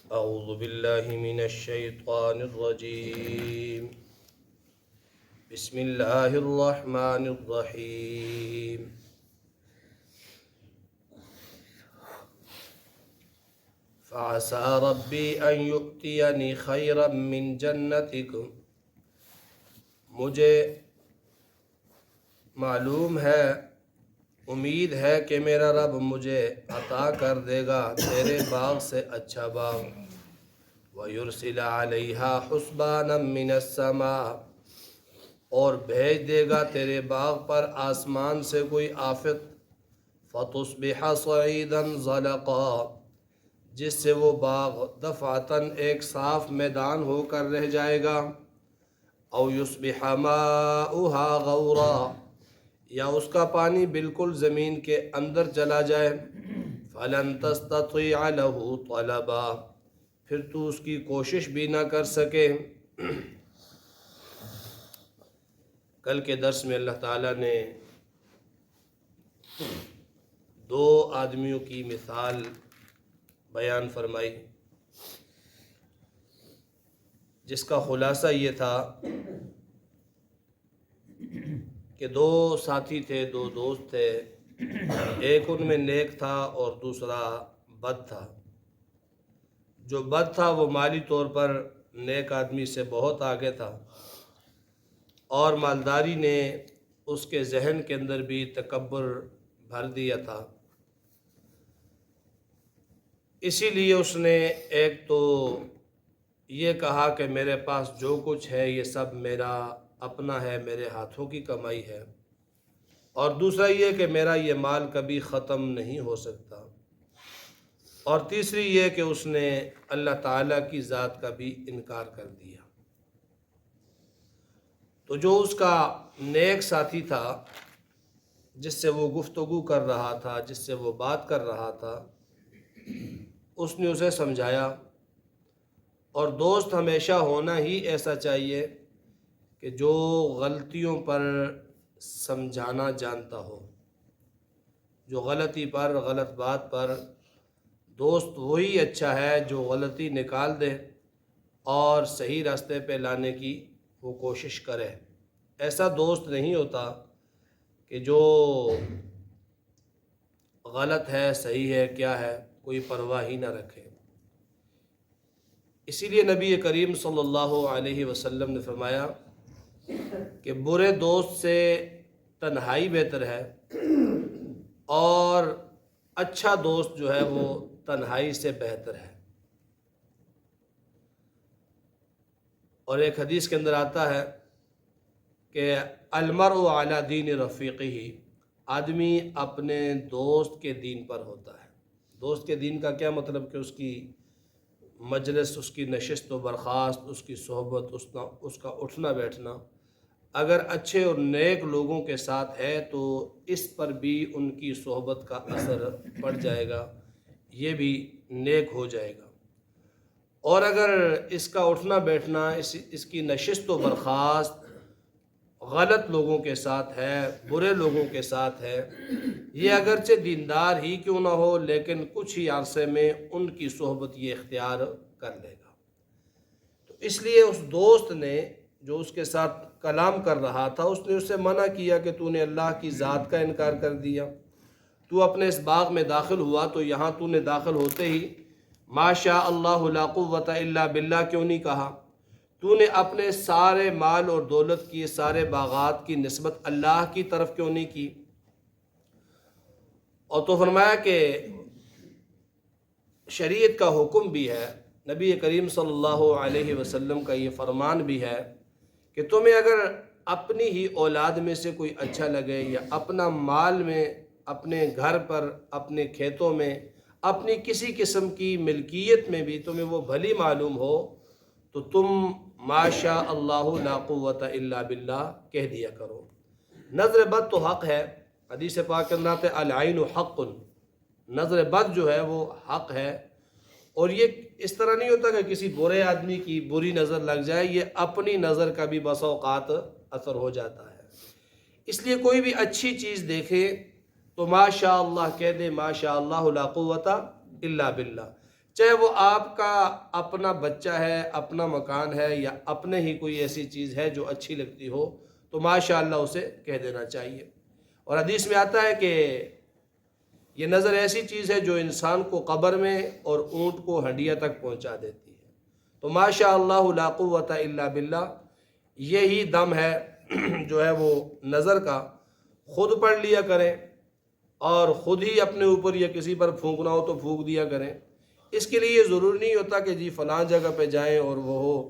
أعوذ بالله من الشيطان الرجيم. بسم الله الرحمن الرحيم. فعسى ربي أن يؤتيني خيرا من جنتكم. مجھے معلوم ہے، امید ہے کہ میرا رب مجھے عطا کر دے گا تیرے باغ سے اچھا باغ. وَيُرْسِلَ عَلَيْهَا حُسْبَانًا مِّنَ السَّمَاءِ، اور بھیج دے گا تیرے باغ پر آسمان سے کوئی آفت. فَتُصْبِحَ صَعِيدًا زَلَقًا، جس سے وہ باغ دفعتاً ایک صاف میدان ہو کر رہ جائے گا. او یصبح ماؤها غورا، یا اس کا پانی بالکل زمین کے اندر چلا جائے. فلن تستطيع له طلبا، پھر تو اس کی کوشش بھی نہ کر سکے. کل کے درس میں اللہ تعالیٰ نے دو آدمیوں کی مثال بیان فرمائی، جس کا خلاصہ یہ تھا کہ دو ساتھی تھے، دو دوست تھے. ایک ان میں نیک تھا اور دوسرا بد تھا. جو بد تھا وہ مالی طور پر نیک آدمی سے بہت آگے تھا، اور مالداری نے اس کے ذہن کے اندر بھی تکبر بھر دیا تھا. اسی لیے اس نے ایک تو یہ کہا کہ میرے پاس جو کچھ ہے یہ سب میرا اپنا ہے، میرے ہاتھوں کی کمائی ہے، اور دوسرا یہ کہ میرا یہ مال کبھی ختم نہیں ہو سکتا، اور تیسری یہ کہ اس نے اللہ تعالیٰ کی ذات کا بھی انکار کر دیا. تو جو اس کا نیک ساتھی تھا، جس سے وہ گفتگو کر رہا تھا، جس سے وہ بات کر رہا تھا، اس نے اسے سمجھایا. اور دوست ہمیشہ ہونا ہی ایسا چاہیے کہ جو غلطیوں پر سمجھانا جانتا ہو. جو غلطی پر، غلط بات پر، دوست وہی اچھا ہے جو غلطی نکال دے اور صحیح راستے پہ لانے کی وہ کوشش کرے. ایسا دوست نہیں ہوتا کہ جو غلط ہے صحیح ہے کیا ہے کوئی پرواہ ہی نہ رکھے. اسی لیے نبی کریم صلی اللہ علیہ وسلم نے فرمایا کہ برے دوست سے تنہائی بہتر ہے، اور اچھا دوست جو ہے وہ تنہائی سے بہتر ہے. اور ایک حدیث کے اندر آتا ہے کہ المرء علی دین رفیقہ، آدمی اپنے دوست کے دین پر ہوتا ہے. دوست کے دین کا کیا مطلب کہ اس کی مجلس، اس کی نشست و برخاست، اس کی صحبت، اس کا اٹھنا بیٹھنا اگر اچھے اور نیک لوگوں کے ساتھ ہے تو اس پر بھی ان کی صحبت کا اثر پڑ جائے گا، یہ بھی نیک ہو جائے گا. اور اگر اس کا اٹھنا بیٹھنا، اس کی نشست و برخاست غلط لوگوں کے ساتھ ہے، برے لوگوں کے ساتھ ہے، یہ اگرچہ دیندار ہی کیوں نہ ہو لیکن کچھ ہی عرصے میں ان کی صحبت یہ اختیار کر لے گا. تو اس لیے اس دوست نے جو اس کے ساتھ کلام کر رہا تھا، اس نے اسے منع کیا کہ تو نے اللہ کی ذات کا انکار کر دیا. تو اپنے اس باغ میں داخل ہوا تو یہاں تو نے داخل ہوتے ہی ما شاء اللہ لا قوت الا باللہ کیوں نہیں کہا؟ تو نے اپنے سارے مال اور دولت کی، سارے باغات کی نسبت اللہ کی طرف کیوں نہیں کی؟ اور تو فرمایا کہ شریعت کا حکم بھی ہے، نبی کریم صلی اللہ علیہ وسلم کا یہ فرمان بھی ہے کہ تمہیں اگر اپنی ہی اولاد میں سے کوئی اچھا لگے، یا اپنا مال میں، اپنے گھر پر، اپنے کھیتوں میں، اپنی کسی قسم کی ملکیت میں بھی تمہیں وہ بھلی معلوم ہو تو تم ما شاء اللہ لا قوت الا باللہ کہہ دیا کرو. نظر بد تو حق ہے، حدیث پاک کے اندر آتا ہے العین حق، نظر بد جو ہے وہ حق ہے. اور یہ اس طرح نہیں ہوتا کہ کسی برے آدمی کی بری نظر لگ جائے، یہ اپنی نظر کا بھی بسا اوقات اثر ہو جاتا ہے. اس لیے کوئی بھی اچھی چیز دیکھے تو ما شاء اللہ کہہ دے، ما شاء اللہ لا قوت الا باللہ. چاہے وہ آپ کا اپنا بچہ ہے، اپنا مکان ہے، یا اپنے ہی کوئی ایسی چیز ہے جو اچھی لگتی ہو، تو ماشاءاللہ اسے کہہ دینا چاہیے۔ اور حدیث میں آتا ہے کہ یہ نظر ایسی چیز ہے جو انسان کو قبر میں اور اونٹ کو ہنڈیا تک پہنچا دیتی ہے۔ تو ماشاءاللہ لا قوت الا باللہ، یہی دم ہے جو ہے وہ نظر کا، خود پڑھ لیا کریں اور خود ہی اپنے اوپر یا کسی پر پھونکنا ہو تو پھونک دیا کریں۔ اس کے لیے یہ ضروری نہیں ہوتا کہ جی فلاں جگہ پہ جائیں اور وہ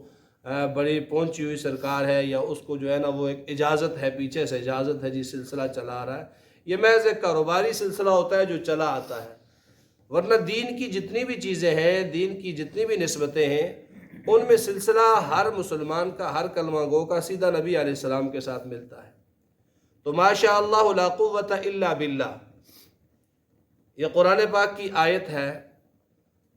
بڑی پہنچی ہوئی سرکار ہے، یا اس کو جو ہے نا وہ ایک اجازت ہے، پیچھے سے اجازت ہے، جی سلسلہ چلا آ رہا ہے۔ یہ محض ایک کاروباری سلسلہ ہوتا ہے جو چلا آتا ہے، ورنہ دین کی جتنی بھی چیزیں ہیں، دین کی جتنی بھی نسبتیں ہیں، ان میں سلسلہ ہر مسلمان کا، ہر کلمہ گو کا سیدھا نبی علیہ السلام کے ساتھ ملتا ہے۔ تو ماشاء اللہ لا قوت الا باللہ، یہ قرآن پاک کی آیت ہے۔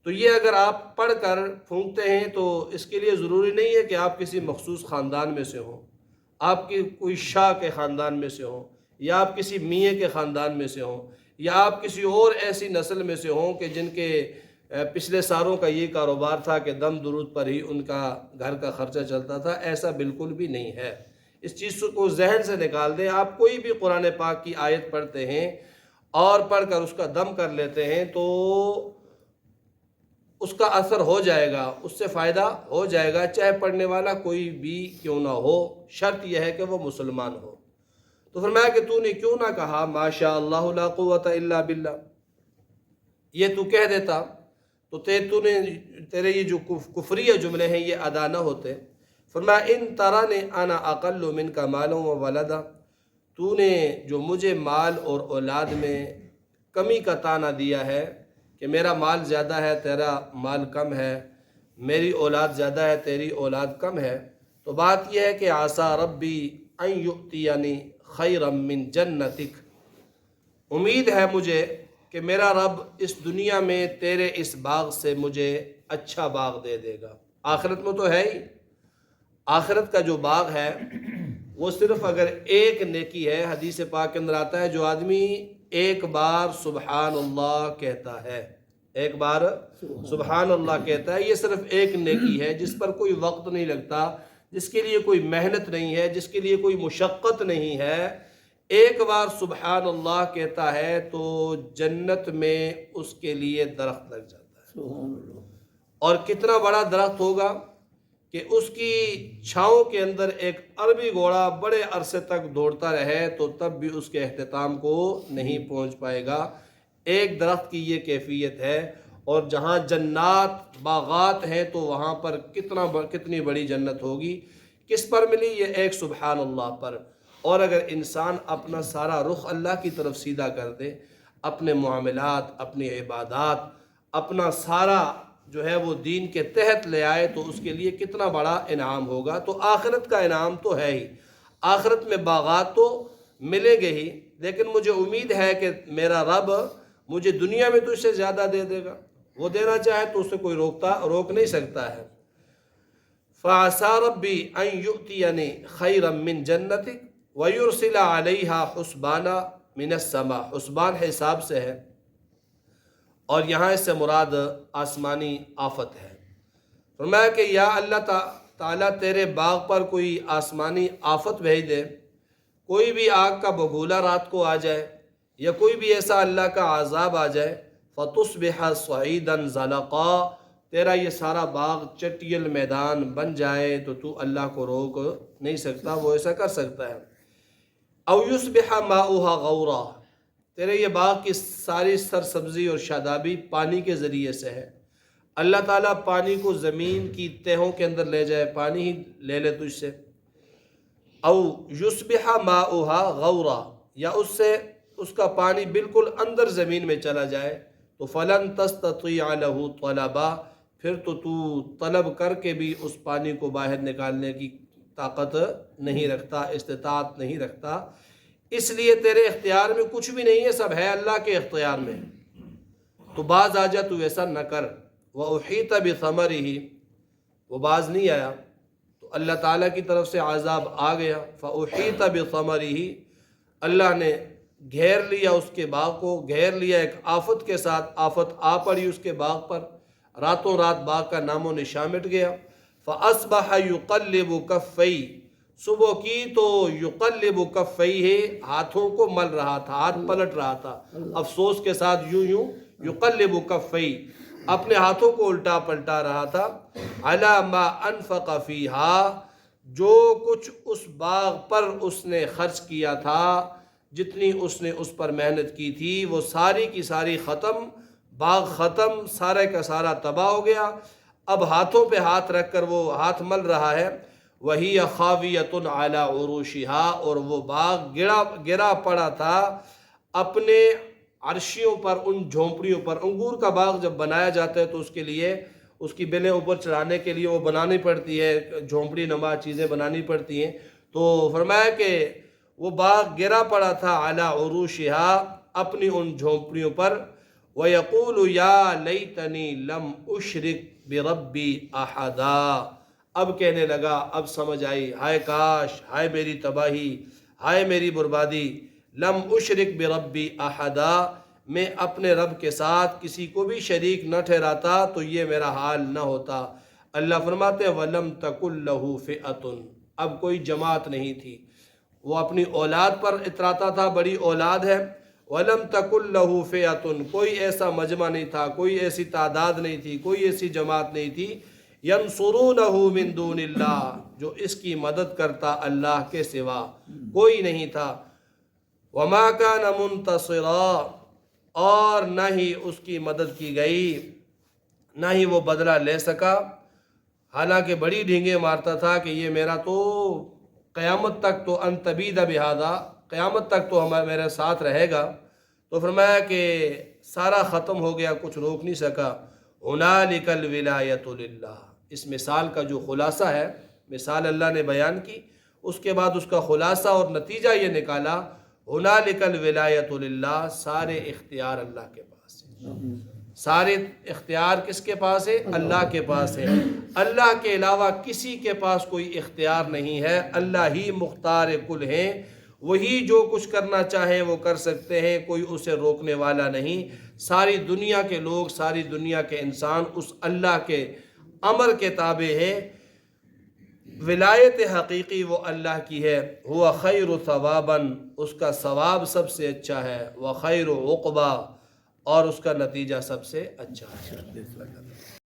تو یہ اگر آپ پڑھ کر پھونکتے ہیں تو اس کے لیے ضروری نہیں ہے کہ آپ کسی مخصوص خاندان میں سے ہوں، آپ کی کوئی شاہ کے خاندان میں سے ہوں، یا آپ کسی میاں کے خاندان میں سے ہوں، یا آپ کسی اور ایسی نسل میں سے ہوں کہ جن کے پچھلے سالوں کا یہ کاروبار تھا کہ دم درود پر ہی ان کا گھر کا خرچہ چلتا تھا۔ ایسا بالکل بھی نہیں ہے، اس چیز کو ذہن سے نکال دیں۔ آپ کوئی بھی قرآن پاک کی آیت پڑھتے ہیں اور پڑھ کر اس کا دم کر لیتے ہیں تو اس کا اثر ہو جائے گا، اس سے فائدہ ہو جائے گا، چاہے پڑھنے والا کوئی بھی کیوں نہ ہو، شرط یہ ہے کہ وہ مسلمان ہو۔ تو فرمایا کہ تو نے کیوں نہ کہا ماشاء اللہ لا قوت الا باللہ، یہ تو کہہ دیتا تو تیرے یہ جو کفریہ جملے ہیں یہ ادا نہ ہوتے۔ فرمایا ان ترانی انا اقل منک مالا و ولدا، تو نے جو مجھے مال اور اولاد میں کمی کا طعنہ دیا ہے کہ میرا مال زیادہ ہے، تیرا مال کم ہے، میری اولاد زیادہ ہے، تیری اولاد کم ہے، تو بات یہ ہے کہ عسیٰ ربی ان یؤتینی خیرا من جنتک، امید ہے مجھے کہ میرا رب اس دنیا میں تیرے اس باغ سے مجھے اچھا باغ دے دے گا۔ آخرت میں تو ہے ہی، آخرت کا جو باغ ہے وہ صرف اگر ایک نیکی ہے، حدیث پاک کے اندر آتا ہے جو آدمی ایک بار سبحان اللہ کہتا ہے، ایک بار سبحان اللہ کہتا ہے، یہ صرف ایک نیکی ہے جس پر کوئی وقت نہیں لگتا، جس کے لیے کوئی محنت نہیں ہے، جس کے لیے کوئی مشقت نہیں ہے۔ ایک بار سبحان اللہ کہتا ہے تو جنت میں اس کے لیے درخت لگ جاتا ہے، اور کتنا بڑا درخت ہوگا کہ اس کی چھاؤں کے اندر ایک عربی گھوڑا بڑے عرصے تک دوڑتا رہے تو تب بھی اس کے اختتام کو نہیں پہنچ پائے گا۔ ایک درخت کی یہ کیفیت ہے، اور جہاں جنات باغات ہیں تو وہاں پر کتنی بڑی جنت ہوگی۔ کس پر ملی؟ یہ ایک سبحان اللہ پر۔ اور اگر انسان اپنا سارا رخ اللہ کی طرف سیدھا کر دے، اپنے معاملات، اپنی عبادات، اپنا سارا جو ہے وہ دین کے تحت لے آئے تو اس کے لیے کتنا بڑا انعام ہوگا۔ تو آخرت کا انعام تو ہے ہی، آخرت میں باغات تو ملیں گے ہی، لیکن مجھے امید ہے کہ میرا رب مجھے دنیا میں تو اس سے زیادہ دے دے گا، وہ دینا چاہے تو اسے کوئی روک نہیں سکتا ہے۔ فَعَسَىٰ رَبِّي أَن يُؤْتِيَنِي خَيْرًا مِّن جَنَّتِكَ وَيُرْسِلَ عَلَيْهَا حُسْبَانًا مِّنَ السَّمَاءِ، حسبان حساب سے ہے، اور یہاں اس سے مراد آسمانی آفت ہے۔ فرمایا کہ یا اللہ تعالیٰ تیرے باغ پر کوئی آسمانی آفت بھیج دے، کوئی بھی آگ کا بگولا رات کو آ جائے، یا کوئی بھی ایسا اللہ کا عذاب آ جائے، فَتُصْبِحَ صَعِيدًا زَلَقًا، تیرا یہ سارا باغ چٹیل میدان بن جائے تو اللہ کو روک نہیں سکتا، وہ ایسا کر سکتا ہے۔ اَوْ يُصْبِحَ مَاؤُهَا غَوْرًا، تیرے یہ باغ کی ساری سرسبزی اور شادابی پانی کے ذریعے سے ہے، اللہ تعالیٰ پانی کو زمین کی تہوں کے اندر لے جائے، پانی ہی لے لے تجھ سے۔ او یصبح ماؤها غورا، یا اس کا پانی بالکل اندر زمین میں چلا جائے، تو فلن تستطیع له طلبا، پھر تو طلب کر کے بھی اس پانی کو باہر نکالنے کی طاقت نہیں رکھتا، استطاعت نہیں رکھتا، اس لیے تیرے اختیار میں کچھ بھی نہیں ہے، سب ہے اللہ کے اختیار میں، تو باز آ جا، تو ایسا نہ کر۔ وَأُحِيطَ بِثَمَرِهِ، وہ باز نہیں آیا تو اللہ تعالیٰ کی طرف سے عذاب آ گیا۔ فَأُحِيطَ بِثَمَرِهِ، اللہ نے گھیر لیا اس کے باغ کو، گھیر لیا ایک آفت کے ساتھ، آفت آ پڑی اس کے باغ پر، راتوں رات باغ کا نام و نشان مٹ گیا۔ فَأَصْبَحَ يُقَلِّبُ كَفَّيْهِ، صبح کی تو یقلب کفیہ، ہاتھوں کو مل رہا تھا، ہاتھ پلٹ رہا تھا، افسوس کے ساتھ یوں یوں یقلب کفیہ، اپنے ہاتھوں کو الٹا پلٹا رہا تھا، علی ما انفق فیہا، جو کچھ اس باغ پر اس نے خرچ کیا تھا، جتنی اس نے اس پر محنت کی تھی، وہ ساری کی ساری ختم، باغ ختم، سارے کا سارا تباہ ہو گیا۔ اب ہاتھوں پہ ہاتھ رکھ کر وہ ہاتھ مل رہا ہے۔ وَهِيَ خَاوِيَةٌ عَلَىٰ عُرُوشِهَا، اور وہ باغ گرا پڑا تھا اپنے عرشیوں پر، ان جھونپڑیوں پر۔ انگور کا باغ جب بنایا جاتا ہے تو اس کے لیے اس کی بیلیں اوپر چڑھانے کے لیے وہ بنانی پڑتی ہے، جھونپڑی نما چیزیں بنانی پڑتی ہیں۔ تو فرمایا کہ وہ باغ گرا پڑا تھا عَلَىٰ عُرُوشِهَا، اپنی ان جھونپڑیوں پر۔ وَيَقُولُ يَا لَيْتَنِي لَمْ أُشْرِكْ بِرَبِّي أَحَدًا، اب کہنے لگا، اب سمجھ آئی، ہائے کاش، ہائے میری تباہی، ہائے میری بربادی، لم اشرک بربی احدا، میں اپنے رب کے ساتھ کسی کو بھی شریک نہ ٹھہراتا تو یہ میرا حال نہ ہوتا۔ اللہ فرماتے ہیں وَلَمْ تَكُنْ لَهُ فِئَةٌ، اب کوئی جماعت نہیں تھی۔ وہ اپنی اولاد پر اتراتا تھا، بڑی اولاد ہے۔ وَلَمْ تَكُنْ لَهُ فِئَةٌ، کوئی ایسا مجمع نہیں تھا، کوئی ایسی تعداد نہیں تھی، کوئی ایسی جماعت نہیں تھی، يَنْصُرُونَهُ مِن دُونِ اللَّهِ، جو اس کی مدد کرتا اللہ کے سوا، کوئی نہیں تھا۔ وَمَا كَانَ مُنْتَصِرًا، اور نہ ہی اس کی مدد کی گئی، نہ ہی وہ بدلہ لے سکا، حالانکہ بڑی ڈھینگیں مارتا تھا کہ یہ میرا تو قیامت تک تو ان تبید بہذا، قیامت تک تو میرے ساتھ رہے گا۔ تو فرمایا کہ سارا ختم ہو گیا، کچھ روک نہیں سکا۔ هُنَالِكَ الْوِلَایَةُ لِلَّهِ، اس مثال کا جو خلاصہ ہے، مثال اللہ نے بیان کی، اس کے بعد اس کا خلاصہ اور نتیجہ یہ نکالا، هُنَالِكَ الْوِلَایَةُ لِلَّهِ، سارے اختیار اللہ کے پاس ہے۔ سارے اختیار کس کے پاس ہے؟ اللہ کے پاس ہے۔ اللہ کے علاوہ کسی کے پاس کوئی اختیار نہیں ہے، اللہ ہی مختار کل ہیں، وہی جو کچھ کرنا چاہیں وہ کر سکتے ہیں، کوئی اسے روکنے والا نہیں۔ ساری دنیا کے لوگ، ساری دنیا کے انسان اس اللہ کے امر کے تابع ہے۔ ولایت حقیقی وہ اللہ کی ہے۔ ہوا خیر ثواباً، اس کا ثواب سب سے اچھا ہے، وخیر عقبیٰ، اور اس کا نتیجہ سب سے اچھا ہے۔